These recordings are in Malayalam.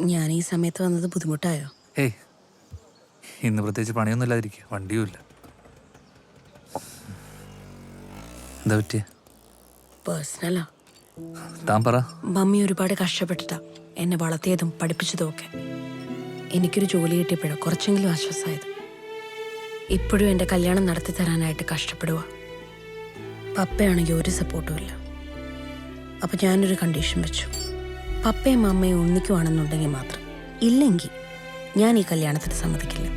ഞാൻ ഈ സമയത്ത് വന്നത് ബുദ്ധിമുട്ടായോ? ഏയ്, ഇന്ന് പ്രത്യേകിച്ച് പണിയൊന്നും ഇല്ലാതിരിക്കുക, വണ്ടിയുമില്ല. എന്താ പറ്റിയ? പേഴ്സണലാ. താൻ പറ. മമ്മി ഒരുപാട് കഷ്ടപ്പെട്ടിട്ടാ എന്നെ വളർത്തിയതും പഠിപ്പിച്ചതും ഒക്കെ. എനിക്കൊരു ജോലി കിട്ടിയപ്പോഴാണ് കുറച്ചെങ്കിലും ആശ്വാസമായത്. ഇപ്പോഴും എൻ്റെ കല്യാണം നടത്തി തരാനായിട്ട് കഷ്ടപ്പെടുക. പപ്പയാണെങ്കിൽ ഒരു സപ്പോർട്ടും ഇല്ല. അപ്പം ഞാനൊരു കണ്ടീഷൻ വെച്ചു. പപ്പയും അമ്മയും ഒന്നിക്കുവാണെന്നുണ്ടെങ്കിൽ മാത്രം, ഇല്ലെങ്കിൽ ഞാൻ ഈ കല്യാണത്തിന് സമ്മതിക്കില്ല.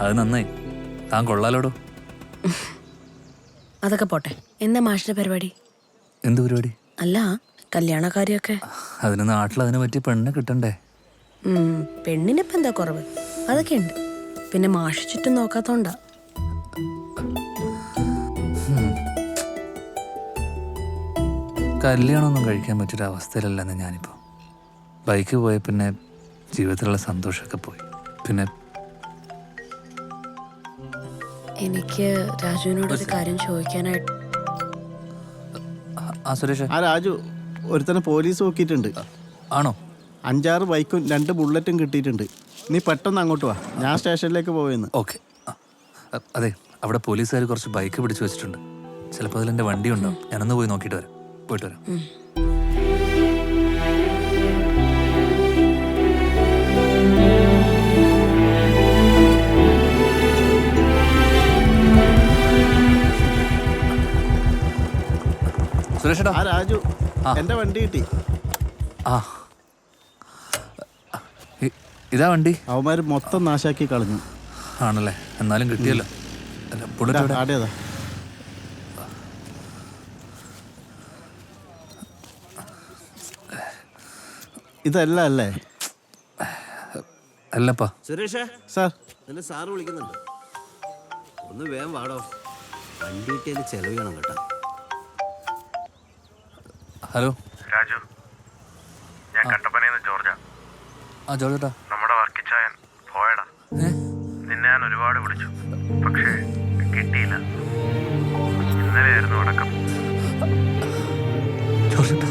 അത് നന്നായി, താൻ കൊള്ളാലോടോ. അതൊക്കെ പോട്ടെ, എന്താ മാഷിന്റെ പരിപാടി? എന്ത് പരിപാടി? അല്ല, കല്യാണക്കാരിയൊക്കെ. അതിന് നാട്ടിൽ അതിനെ പറ്റിയ പെണ്ണിനെ കിട്ടണ്ടേ? പെണ്ണിനിപ്പം എന്താ കുറവ്? അതൊക്കെ ഉണ്ട്. പിന്നെ മാഷ് ചുറ്റും നോക്കാത്തോണ്ടാ. കല്യാണമൊന്നും കഴിക്കാൻ പറ്റൊരു അവസ്ഥയിലല്ലെന്ന് ഞാനിപ്പോൾ. ബൈക്ക് പോയ പിന്നെ ജീവിതത്തിലുള്ള സന്തോഷമൊക്കെ പോയി. പിന്നെ എനിക്ക് രാജുവിനോടൊരു കാര്യം ചോദിക്കാനായിട്ട്. ആ സുരേഷ്. ആ രാജു, ഒരുത്തനെ പോലീസ് നോക്കിയിട്ടുണ്ട്. ആണോ? 5-6 ബൈക്കും 2 ബുള്ളറ്റും കിട്ടിയിട്ടുണ്ട്. നീ പെട്ടെന്ന് അങ്ങോട്ട് വാ, ഞാൻ സ്റ്റേഷനിലേക്ക് പോയെന്ന്. ഓക്കെ. അതെ, അവിടെ പോലീസുകാർ കുറച്ച് ബൈക്ക് പിടിച്ചു വെച്ചിട്ടുണ്ട്. ചിലപ്പോൾ അതിലെൻ്റെ വണ്ടി ഉണ്ടാവും. ഞാനൊന്ന് പോയി നോക്കിയിട്ട് വരാം. പോയിട്ട് വരാം. സുരേഷേട്ടാ. ആ രാജു, എന്റെ വണ്ടി കിട്ടി. ആ, ഇതാ വണ്ടി. അവന്മാര് മൊത്തം നാശാക്കി കളഞ്ഞു. ആണല്ലേ? എന്നാലും കിട്ടിയല്ലോ. ബുള്ളറ്റ് ആടേതാ? ഇതല്ല അല്ലേ? അല്ലപ്പാ. സുരേഷേ, സാർ. നിന്നെ സാറ് വിളിക്കുന്നുണ്ട്. ഒന്ന് വേഗം വാടോ, വണ്ടി കിട്ടിയതിന് ചെലവ് ചെയ്യണം കേട്ടോ. ഹലോ രാജു, ഞാൻ കട്ടപ്പനയിന്ന് ജോർജാ. ആ ജോർജേട്ടാ. നമ്മുടെ വർക്കിച്ചായൻ പോയടാ. നിന്നെ ഞാൻ ഒരുപാട് വിളിച്ചു, പക്ഷേ കിട്ടിയില്ല. ഇന്നലെയായിരുന്നു അടക്കം. ജോർജേട്ടാ,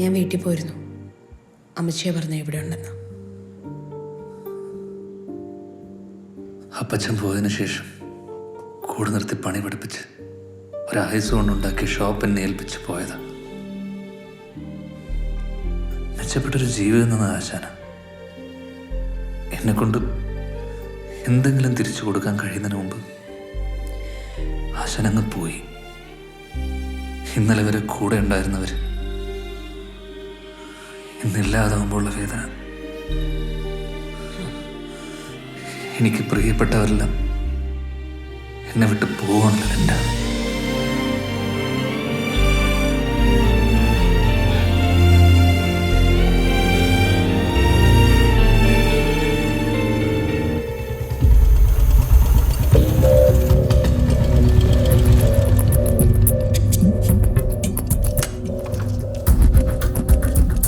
ഞാൻ വീട്ടിൽ പോയിരുന്നു. അമ്മച്ചിയെ പറഞ്ഞ ഇവിടെ ഉണ്ടെന്ന്. അപ്പച്ചൻ പോയതിനു ശേഷം കൂടെ നിർത്തി പണി പഠിപ്പിച്ച് ഒരായുസ് കൊണ്ടുണ്ടാക്കിയ ഷോപ്പ് എന്നെ ഏൽപ്പിച്ച് പോയതാ. മെച്ചപ്പെട്ടൊരു ജീവിതം എന്ന ആശാന. എന്നെ കൊണ്ട് എന്തെങ്കിലും തിരിച്ചു കൊടുക്കാൻ കഴിയുന്നതിന് മുമ്പ് ആശാനങ്ങ് പോയി. ഇന്നലെ വരെ കൂടെ ഉണ്ടായിരുന്നവർ ഇന്നില്ലാതാകുമ്പോഴുള്ള വേദന. എനിക്ക് പ്രിയപ്പെട്ടവരെല്ലാം എന്നെ വിട്ട് പോവാണല്ലോ എൻ്റെ.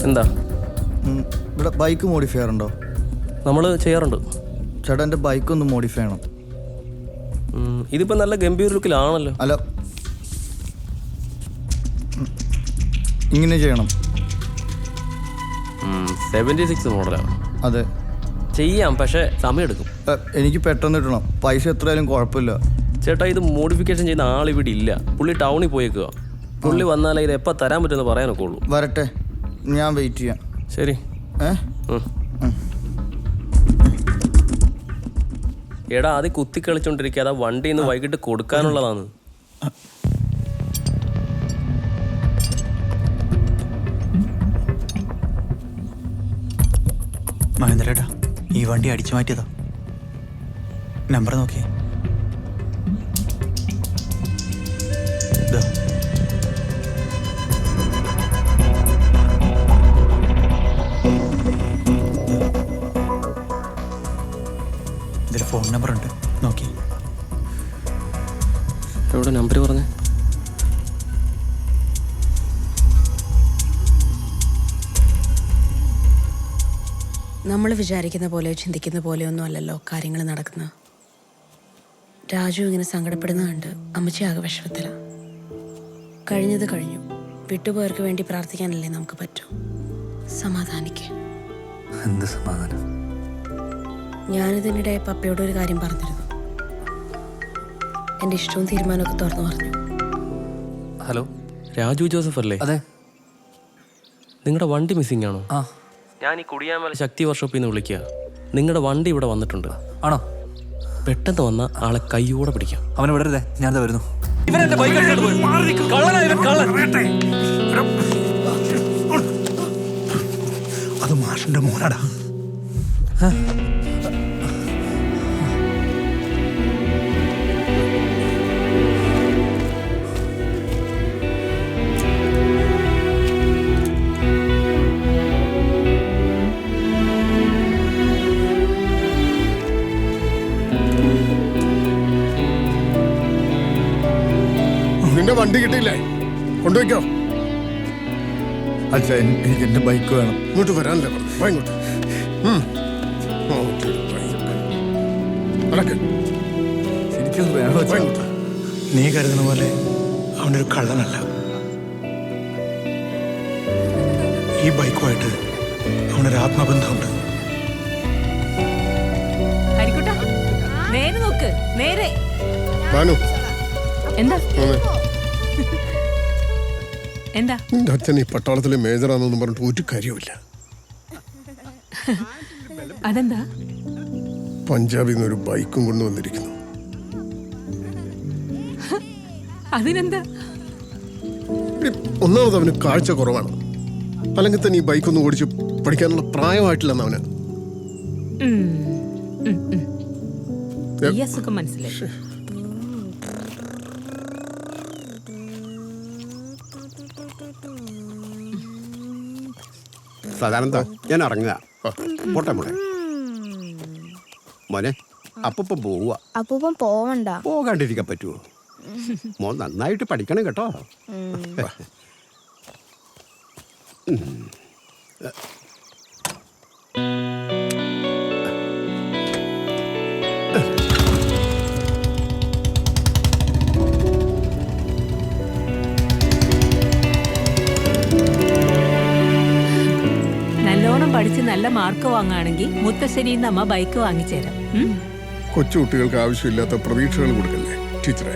എന്താ ഇവിടെ ബൈക്ക് മോഡിഫൈ ചെയ്യാറുണ്ടോ? നമ്മൾ ചെയ്യാറുണ്ട് ചേട്ടാ, എൻ്റെ ബൈക്കൊന്ന് മോഡിഫൈ ചെയ്യണം. ഇതിപ്പോൾ നല്ല ഗംഭീര ലുക്കിലാണല്ലോ. അല്ല, ഇങ്ങനെ ചെയ്യണം. 76 മോഡലാണ്. അതെ, ചെയ്യാം, പക്ഷേ സമയമെടുക്കും. എനിക്ക് പെട്ടെന്ന് കിട്ടണം. പൈസ എത്രയായാലും കുഴപ്പമില്ല. ചേട്ടാ, ഇത് മോഡിഫിക്കേഷൻ ചെയ്യുന്ന ആളിവിടെ ഇല്ല. പുള്ളി ടൗണിൽ പോയേക്കുക. പുള്ളി വന്നാലേ ഇത് എപ്പോൾ തരാൻ പറ്റുമെന്ന് പറയാനൊക്കെ ഉള്ളൂ. വരട്ടെ, ഞാൻ വെയിറ്റ് ചെയ്യാം. ശരി. എടാ അത് കുത്തി കളിച്ചോണ്ടിരിക്കാതെ വണ്ടി ഇന്ന് വൈകിട്ട് കൊടുക്കാനുള്ളതാണ്. മഹേന്ദ്രേട്ടാ, ഈ വണ്ടി അടിച്ചു മാറ്റിയതാ. നമ്പർ നോക്കിയേ. ഇതിൽ ഫോൺ നമ്പർ ഉണ്ട്, നോക്കി. എവിടെ നമ്പർ പറഞ്ഞേ? നമ്മൾ വിചാരിക്കുന്ന പോലെയോ ചിന്തിക്കുന്ന പോലെയോ ഒന്നും അല്ലല്ലോ കാര്യങ്ങൾ നടക്കുന്നത്. രാജു ഇങ്ങനെ സങ്കടപ്പെടുന്ന കണ്ട് അമ്മച്ചി ആകെ വിഷമത്തില. കഴിഞ്ഞത് കഴിഞ്ഞു. വിട്ടുപോയവർക്ക് വേണ്ടി പ്രാർത്ഥിക്കാനല്ലേ നമുക്ക് പറ്റൂ. സമാധാനിക്ക്. എന്ത് സമാധാനം? ഞാനിതിനിടെ പപ്പയോട് ഒരു കാര്യം പറഞ്ഞിരുന്നു. എൻ്റെ ഇഷ്ടവും തീരുമാനമൊക്കെ തുറന്നു പറഞ്ഞു. ഹലോ, രാജു ജോസഫ് അല്ലേ? അതെ. നിങ്ങളുടെ വണ്ടി മിസ്സിംഗ് ആണോ? ആ, ഞാൻ ഈ കുടിയാമല ശക്തി വർക്ക്ഷോപ്പിൽ നിന്ന് വിളിക്കുക. നിങ്ങളുടെ വണ്ടി ഇവിടെ വന്നിട്ടുണ്ട്. ആണോ? പെട്ടെന്ന് വന്ന ആളെ കൈയോടെ പിടിക്കാം. അവനെ വിടരുതേ, ഞാനത് വരുന്നു. അത് മാഷിന്റെ മോനാടാ. നിന്റെ വണ്ടി കിട്ടിയില്ലേ? കൊണ്ടുവയ്ക്കോ. അച്ഛാ, എനിക്ക് എൻ്റെ ബൈക്ക് വേണം. ഇങ്ങോട്ട് വരാനല്ലേ പറഞ്ഞു. വാ ഇങ്ങോട്ട്. നടക്ക്. എനിക്കൊന്ന് വേണം വാ അച്ഛാ. ഇങ്ങോട്ട്. നീ കരുതുന്ന പോലെ അവനൊരു കള്ളനല്ല. ഈ ബൈക്കുമായിട്ട് അവനൊരു ആത്മബന്ധമുണ്ട്. നേരെ നോക്ക്, നേരെ. ഭാനു, എന്താ മോനെ, എന്താ? നിന്റെ അച്ഛൻ ഈ പട്ടാളത്തിലെ മേജറാണെന്ന് പറഞ്ഞിട്ട് ഒരു കാര്യമില്ല. അതെന്താ? പഞ്ചാബിൽ നിന്ന് ഒരു ബൈക്കും കൊണ്ടുവന്നിരിക്കുന്നു. അതിനെന്താ? ഒന്നാമത് അവന് കാഴ്ച കുറവാണ്. അല്ലെങ്കിൽ തന്നെ ഈ ബൈക്കൊന്നും ഓടിച്ച് പഠിക്കാനുള്ള പ്രായമായിട്ടില്ലെന്ന് അവന്. ഈ അസുഖം മനസ്സിലായി. സാധാരണ ഞാൻ ഇറങ്ങുക. പോട്ടെ മോളെ. മോനെ, അപ്പൂപ്പൻ പോവുക. അപ്പൂപ്പൻ പോവണ്ട. പോകാണ്ടിരിക്കാൻ പറ്റുമോ? മോൻ നന്നായിട്ട് പഠിക്കണം കേട്ടോ. നല്ലോണം പഠിച്ച് നല്ല മാർക്ക് വാങ്ങുകയാണെങ്കിൽ മുത്തശ്ശേരിന്ന് അമ്മ ബൈക്ക് വാങ്ങിച്ചേരാം. കൊച്ചു കുട്ടികൾക്ക് ആവശ്യമില്ലാത്ത പ്രതീക്ഷകൾ കൊടുക്കല്ലേ ടീച്ചറെ.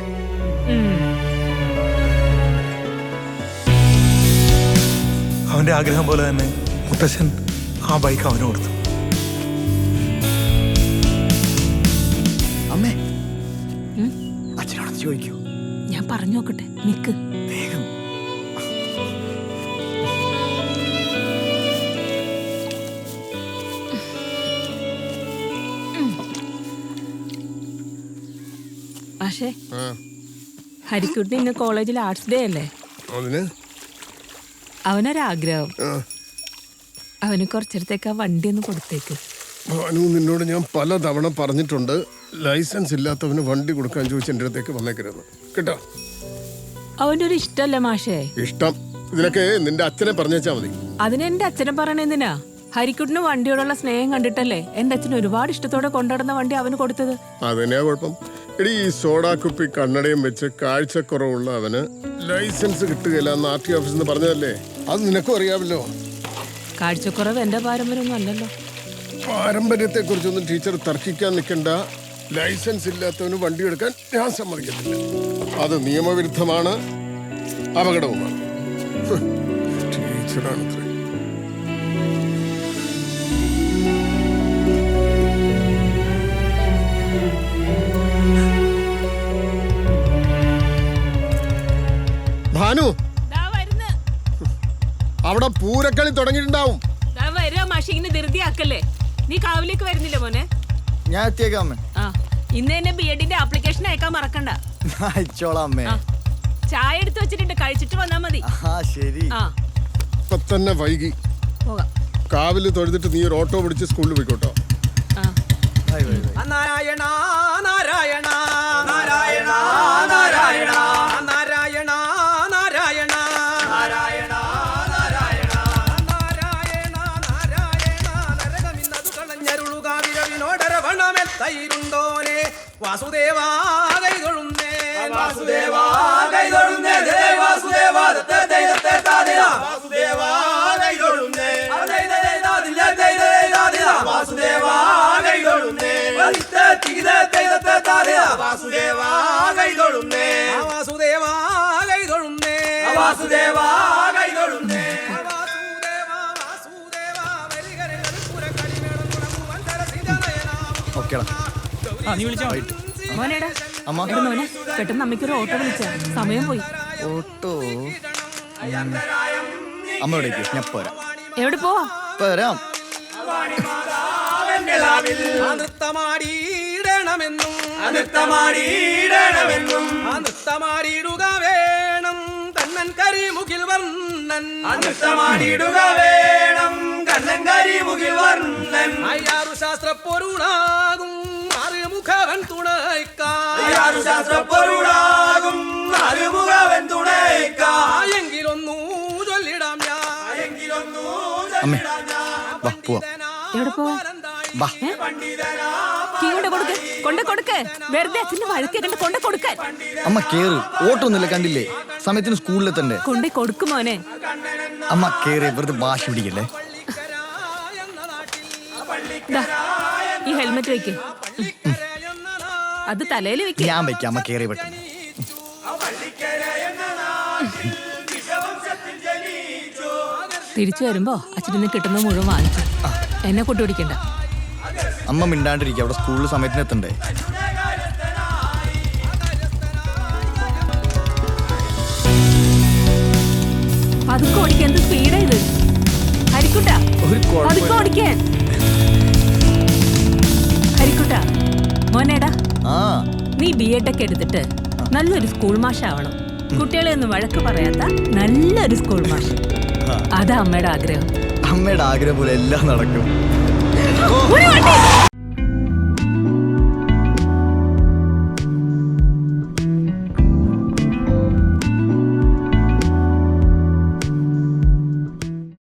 അവന്റെ ആഗ്രഹം പോലെ തന്നെ മുത്തശ്ശൻ ആ ബൈക്ക് അവന് കൊടുത്തു. അമ്മേ, അച്ഛനോട് ചോദിക്കൂ. ഞാൻ പറഞ്ഞു നോക്കട്ടെ, നിക്ക്. വേഗം. പക്ഷേ ഹരിക്കുട്ടി ഇന്ന് കോളേജിൽ ആർട്സ് ഡേ അല്ലേ? അതിന് അവനൊരാഗ്രഹം. അവന് കുറച്ചിടത്തേക്ക് ആ വണ്ടി ഒന്ന് കൊടുത്തേക്ക്. ഭാനു, നിന്നോട് ഞാൻ പല തവണ പറഞ്ഞിട്ടുണ്ട്, ലൈസൻസ് ഇല്ലാത്തവന് വണ്ടി കൊടുക്കാൻ ചോദിച്ച് എൻ്റെ അടുത്തേക്ക് വന്നേക്കരുത് കേട്ടോ. അവന്റെ ഒരു ഇഷ്ടല്ലേ മാഷേ? ഇഷ്ടം ഇതിനൊക്കെ നിന്റെ അച്ഛനെ പറഞ്ഞേച്ചാ മതി. അതിന് എന്റെ അച്ഛനെ പറയണ എന്തിനാ? ഹരിക്കുട്ടിന് വണ്ടിയോടുള്ള സ്നേഹം കണ്ടിട്ടല്ലേ എന്റെ അച്ഛൻ ഒരുപാട് ഇഷ്ടത്തോടെ കൊണ്ടുനടന്ന വണ്ടി അവന് കൊടുത്തത്. അതന്നെയാ കുഴപ്പം. എടി, ഈ സോഡാ കുപ്പി കണ്ണടയും വെച്ച് കാഴ്ചക്കുറവുള്ള അവന് ലൈസൻസ് കിട്ടുകയില്ല എന്ന് RT ഓഫീസിൽ നിന്ന് പറഞ്ഞതല്ലേ? അത് നിനക്കും അറിയാമല്ലോ. കാഴ്ചക്കുറവ് എന്റെ പാരമ്പര്യമൊന്നും അല്ലല്ലോ. പാരമ്പര്യത്തെ കുറിച്ചൊന്നും ടീച്ചർ തർക്കിക്കാൻ നിൽക്കണ്ട. ലൈസൻസ് ഇല്ലാത്തവന് വണ്ടി എടുക്കാൻ ഞാൻ സമ്മതിക്കത്തില്ല. അത് നിയമവിരുദ്ധമാണ്, അപകടവുമാണ്. ടീച്ചറാണത്രേ. അനു ദാ വരുന്ന്. അവിടെ പൂരക്കളി തുടങ്ങിയിട്ടുണ്ടാവും. ദാ വരാ മാഷിങ്ങിന് ധൃതിയാക്കല്ലേ. നീ കാവിലേക്ക് വരുന്നില്ല മോനെ? ഞാൻ എത്തിയേക്കാം അമ്മേ. ആ ഇന്ന് തന്നെ ബിഎഡിന്റെ ആപ്ലിക്കേഷൻ അയക്കാൻ മറക്കണ്ട. അയച്ചോളാം അമ്മേ. ആ, ചായ എടുത്തു വെച്ചിട്ടുണ്ട്, കഴിച്ചിട്ട് വന്നാ മതി. ആ ശരി. ആ ഇപ്പൊ തന്നെ വൈകി. പോകാം. കാവില് തൊഴുതിട്ട് നീ ഒരു ഓട്ടോ പിടിച്ച് സ്കൂളിൽ പോയിക്കോട്ടോ. ആ bye bye bye. Narayana Narayana Narayana Narayana Narayana Narayana Narayana Narayana Narayana Narayana നരകമിന്നതു കളഞ്ഞരുളുക വിരവിനോടരവണമെത്തയിരുണ്ടോനെ വാസുദേവാ കൈതൊഴുന്നേ വാസുദേവാ കൈതൊഴുന്നേ വാസുദേവാ വാസുദേവാ കൈതൊഴുന്നേ വാസുദേവാ കൈതൊഴുന്നേ വാസുദേവാ കൈതൊഴുന്നേ വാസുദേവാ കൈതൊഴുന്നേ വാസുദേവാ കൈതൊഴുന്നേ ഓക്കേടാ. മോനേടാ അമ്മ. എടാ മോനെ, പെട്ടെന്ന് അമ്മയ്ക്കൊരു ഓട്ടോ വിളിച്ച സമയം പോയി. ഓട്ടോ. അമ്മ എവിടേക്ക്? ഞാൻ പോരാം. എവിടെ പോവാ? വരാം. നൃത്തമാടിയിടണമെന്നും നൃത്തമാടിയിടണമെന്നും നൃത്തമാടിയിടുക വേണം കണ്ണൻ കരിമുകിൽ വർണ്ണൻ നൃത്തമാടിയിടുക വേണം കണ്ണൻ കരിമുകിൽ വർണ്ണൻ അയ്യാറു ശാസ്ത്ര പൊരുളാകും അറിമുഖവൻ തുണയ്ക്കാറു ശാസ്ത്ര പൊരുളാകും അറിമുഖവൻ തുണയ്ക്കായെങ്കിലൊന്നു ചൊല്ലിടാം ഞാൻ എങ്കിലൊന്നു അമ്മേ വാ പോവാം. എവിടെ പോവാ? വാ. കീ കൊണ്ട് കൊടുക്ക്. വെറുതെ അച്ഛന്റെ വഴക്ക് കണ്ട് കൊണ്ട് കൊടുക്കാൻ. അമ്മ കേറ്. ഓട്ടോ ഒന്നുമില്ല, കണ്ടില്ലേ? സമയത്തിന് സ്കൂളിലെത്തണ്ടേ? കൊണ്ടേ കൊടുക്കും മോനെ. അമ്മ കേറി. വെറുതെ വാശി പിടിക്കല്ലേ. ദാ, ഈ ഹെൽമെറ്റ് വെക്ക്. അത് തലയിൽ വെക്ക്. ഞാൻ വയ്ക്കാം. അമ്മ കേറി പെട്ടെന്ന്. തിരിച്ചു വരുമ്പോ അച്ഛനെ കിട്ടുന്ന മുഴുവൻ വാങ്ങിച്ചു. എന്നെ കൊണ്ടുപിടിക്കണ്ട. അമ്മ മിണ്ടാണ്ടിരിക്കുക. അവിടെ സ്കൂളിൽ സമയത്തിന് എത്തണ്ടേ? പതുക്കെ ഓടിക്കാൻ. എന്ത് സ്പീഡാ ഇത്? ഹരിക്കുട്ടാ, ഒരു പതുക്കെ ഓടിക്കാൻ. ഹരിക്കുട്ടാ മോനേടാ, ആ നീ B.Ed ഒക്കെ എടുത്തിട്ട് നല്ലൊരു സ്കൂൾ മാഷാവണം. കുട്ടികളെ ഒന്നും വഴക്ക് പറയാത്ത നല്ലൊരു സ്കൂൾ മാഷ്. അതാ അമ്മയുടെ ആഗ്രഹം. അമ്മയുടെ ആഗ്രഹം പോലെ എല്ലാം നടക്കും. ഒരു വണ്ടി.